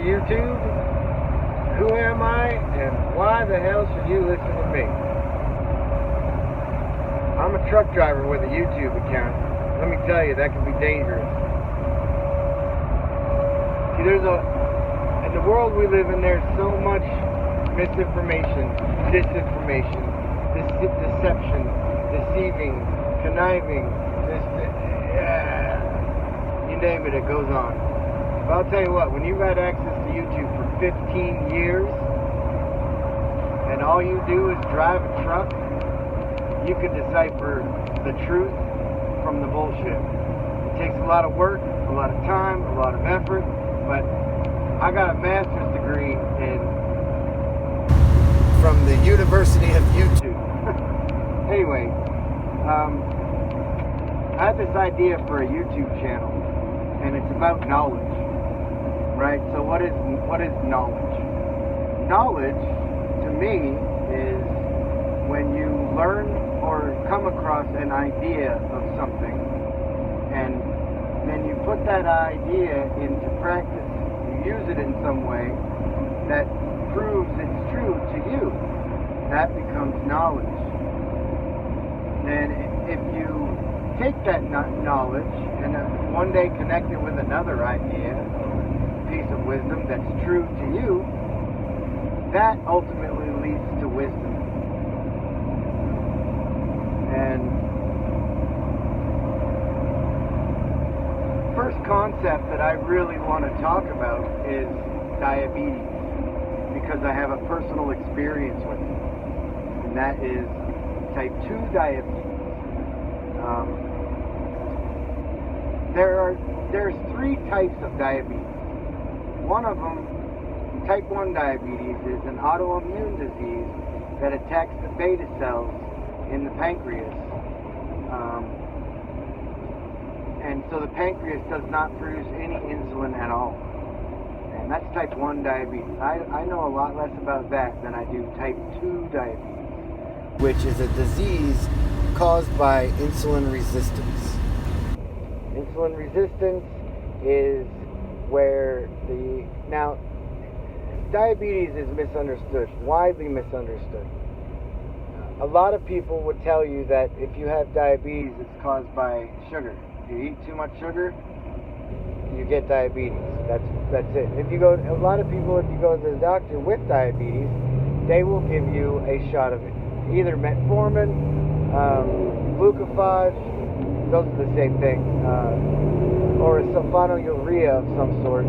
YouTube? Who am I, and why the hell should you listen to me? I'm a truck driver with a YouTube account. Let me tell you, that can be dangerous. See, in the world we live in, there's so much misinformation, disinformation, deception, deceiving, conniving, you name it, it goes on. But I'll tell you what, when you've had access to YouTube for 15 years, and all you do is drive a truck, you can decipher the truth from the bullshit. It takes a lot of work, a lot of time, a lot of effort, but I got a master's degree from the University of YouTube. Anyway, I had this idea for a YouTube channel, and it's about knowledge, right? So what is knowledge? Knowledge, to me, is when you learn or come across an idea of something, and then you put that idea into practice. You use it in some way that proves it's true to you. That becomes knowledge. And if you take that knowledge and one day connect it with another idea, piece of wisdom that's true to you, that ultimately leads to wisdom. And first concept that I really want to talk about is diabetes, because I have a personal experience with it, and that is type 2 diabetes. There's 3 types of diabetes. One of them, type 1 diabetes, is an autoimmune disease that attacks the beta cells in the pancreas. And so the pancreas does not produce any insulin at all. And that's type 1 diabetes. I know a lot less about that than I do type 2 diabetes, which is a disease caused by insulin resistance. Insulin resistance is where now, diabetes is misunderstood, widely misunderstood. A lot of people would tell you that if you have diabetes, it's caused by sugar. If you eat too much sugar, you get diabetes. That's it. If you go to the doctor with diabetes, they will give you a shot of it. Either metformin, glucophage, those are the same thing, or a sulfonylurea of some sort.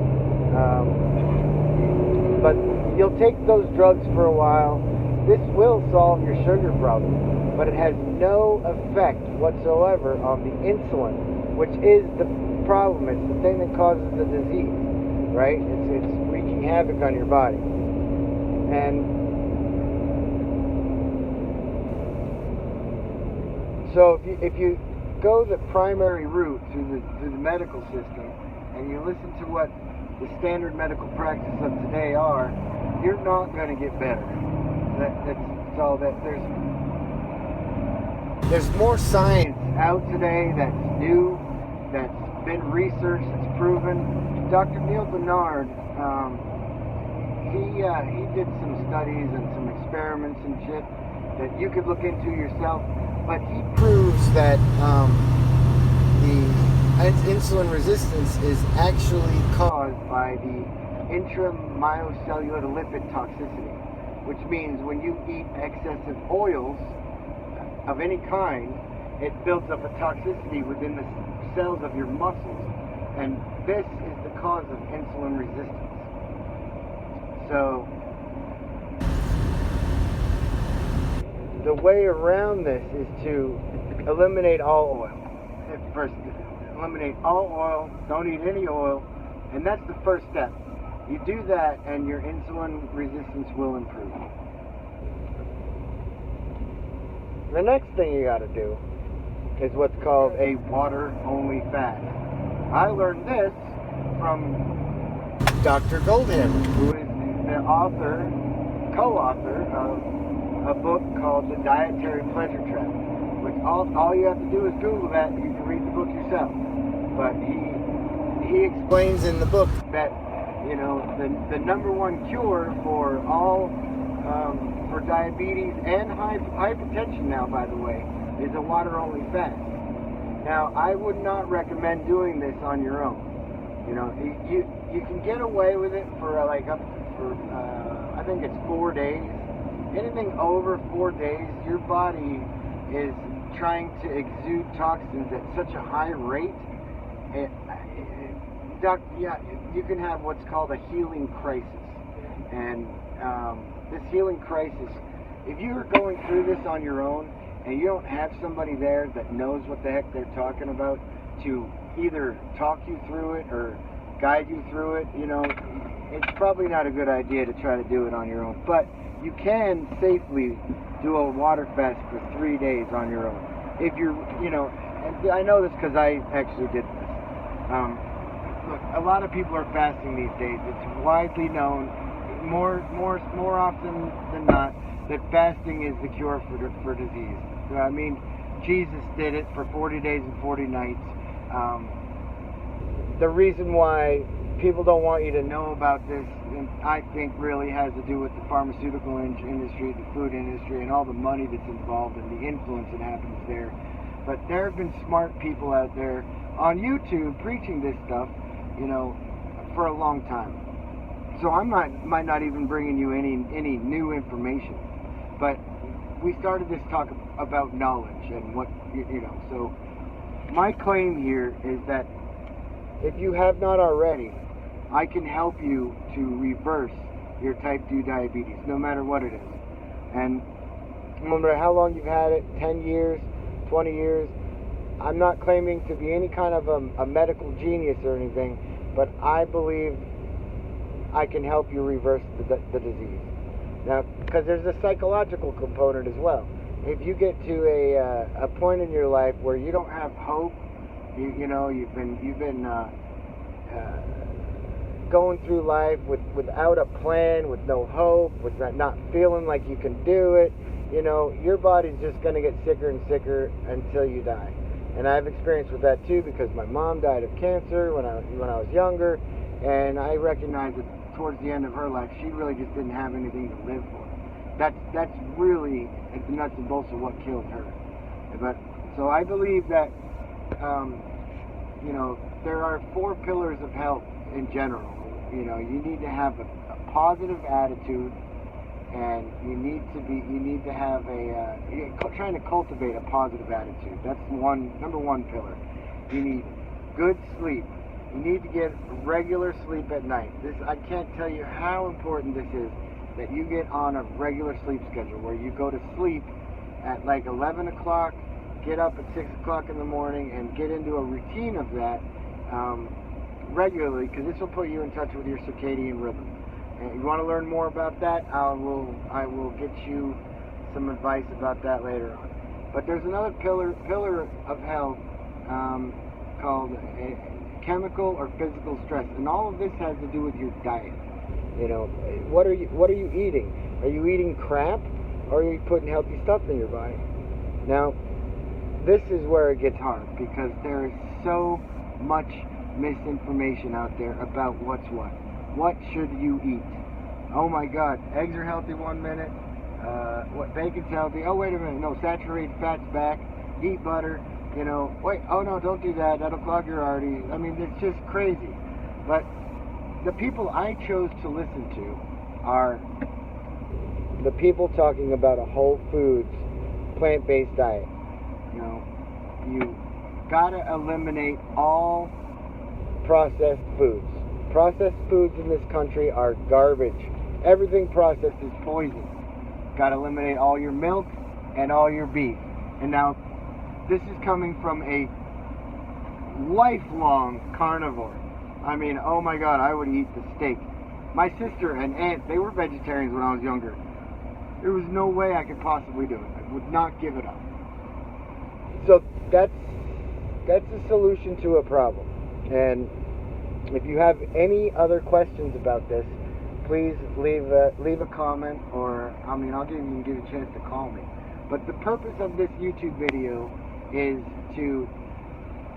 But you'll take those drugs for a while. This will solve your sugar problem, but it has no effect whatsoever on the insulin, which is the problem. It's the thing that causes the disease, right? It's wreaking havoc on your body. And so if you go the primary route through the medical system, and you listen to what the standard medical practice of today are, you're not going to get better. That's all that there's more science out today that's new, that's been researched, that's proven. Dr. Neil Barnard, he did some studies and some experiments and shit that you could look into yourself, but he proves that the insulin resistance is actually caused by the intramyocellular lipid toxicity, which means when you eat excessive oils of any kind, it builds up a toxicity within the cells of your muscles, and this is the cause of insulin resistance. So the way around this is to eliminate all oil. First, eliminate all oil, don't eat any oil, and that's the first step. You do that and your insulin resistance will improve. The next thing you got to do is what's called a water-only fast. I learned this from Dr. Goldhammer, who is the co-author of a book called The Dietary Pleasure Trap, which all you have to do is Google that and you can read the book yourself. But he explains in the book that you know, the number one cure for all for diabetes and hypertension now, by the way, is a water-only fast. Now, I would not recommend doing this on your own. You know, you can get away with it for like up for I think it's 4 days. Anything over 4 days, your body is trying to exude toxins at such a high rate. You can have what's called a healing crisis. And this healing crisis, if you're going through this on your own and you don't have somebody there that knows what the heck they're talking about to either talk you through it or guide you through it, you know, it's probably not a good idea to try to do it on your own. But you can safely do a water fast for 3 days on your own. If you're, you know, and I know this because I actually did this. Look, a lot of people are fasting these days. It's widely known, more often than not, that fasting is the cure for disease. So, I mean, Jesus did it for 40 days and 40 nights. The reason why people don't want you to know about this, I think, really has to do with the pharmaceutical industry, the food industry, and all the money that's involved and the influence that happens there. But there have been smart people out there on YouTube preaching this stuff, you know, for a long time. So I might not even bringing you any new information. But we started this talk about knowledge and what, you know. So my claim here is that if you have not already, I can help you to reverse your type 2 diabetes, no matter what it is. And no matter how long you've had it, 10 years, 20 years, I'm not claiming to be any kind of a medical genius or anything, but I believe I can help you reverse the disease. Now, because there's a psychological component as well. If you get to a point in your life where you don't have hope, you know, you've been going through life without a plan, with no hope, with not feeling like you can do it, you know, your body's just going to get sicker and sicker until you die. And I've experienced with that too, because my mom died of cancer when I was younger, and I recognized that towards the end of her life, she really just didn't have anything to live for. That's really the nuts and bolts of what killed her. But so I believe that you know, there are 4 pillars of health in general. You know, you need to have a positive attitude, and you need to have trying to cultivate a positive attitude. That's number one pillar. You need good sleep. You need to get regular sleep at night. I can't tell you how important this is, that you get on a regular sleep schedule where you go to sleep at like 11 o'clock, get up at 6 o'clock in the morning, and get into a routine of that regularly, because this will put you in touch with your circadian rhythm. And you want to learn more about that, I will get you some advice about that later on. But there's another pillar of health called chemical or physical stress, and all of this has to do with your diet. You know, what are you eating? Are you eating crap, or are you putting healthy stuff in your body? Now, this is where it gets hard, because there is so much misinformation out there about what's what. What should you eat? Oh my God, eggs are healthy 1 minute. Bacon's healthy. Oh, wait a minute. No, saturated fat's back. Eat butter. You know, wait. Oh no, don't do that. That'll clog your arteries. I mean, it's just crazy. But the people I chose to listen to are the people talking about a whole foods, plant-based diet. You know, you gotta eliminate all processed foods. Processed foods in this country are garbage. Everything processed is poison. Gotta eliminate all your milk and all your beef. And now, this is coming from a lifelong carnivore. I mean, oh my God, I would eat the steak. My sister and aunt, they were vegetarians when I was younger. There was no way I could possibly do it. I would not give it up. So that's a solution to a problem. And if you have any other questions about this, please leave a comment, or I mean, I'll even give you a chance to call me. But the purpose of this YouTube video is to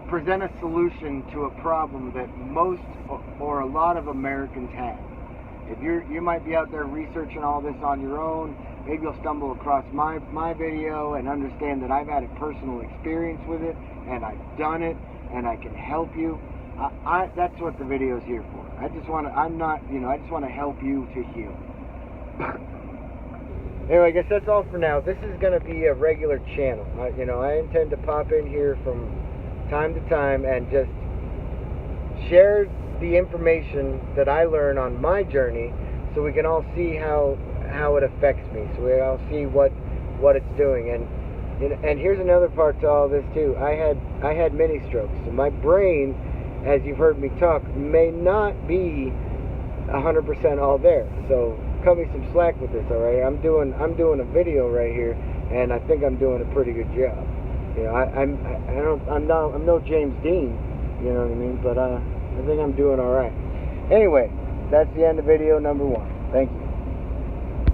present a solution to a problem that most or a lot of Americans have. If you might be out there researching all this on your own, maybe you'll stumble across my video and understand that I've had a personal experience with it, and I've done it, and I can help you. That's what the video is here for. I just want to help you to heal. Anyway, I guess that's all for now. This is going to be a regular channel. I intend to pop in here from time to time and just share the information that I learn on my journey, so we can all see how it affects me, so we all see what it's doing. And here's another part to all this too. I had mini strokes, so my brain, as you've heard me talk, may not be 100% all there. So cut me some slack with this, all right? I'm doing a video right here, and I think I'm doing a pretty good job. I'm no James Dean, you know what I mean? But I think I'm doing all right. Anyway, that's the end of video number 1. Thank you.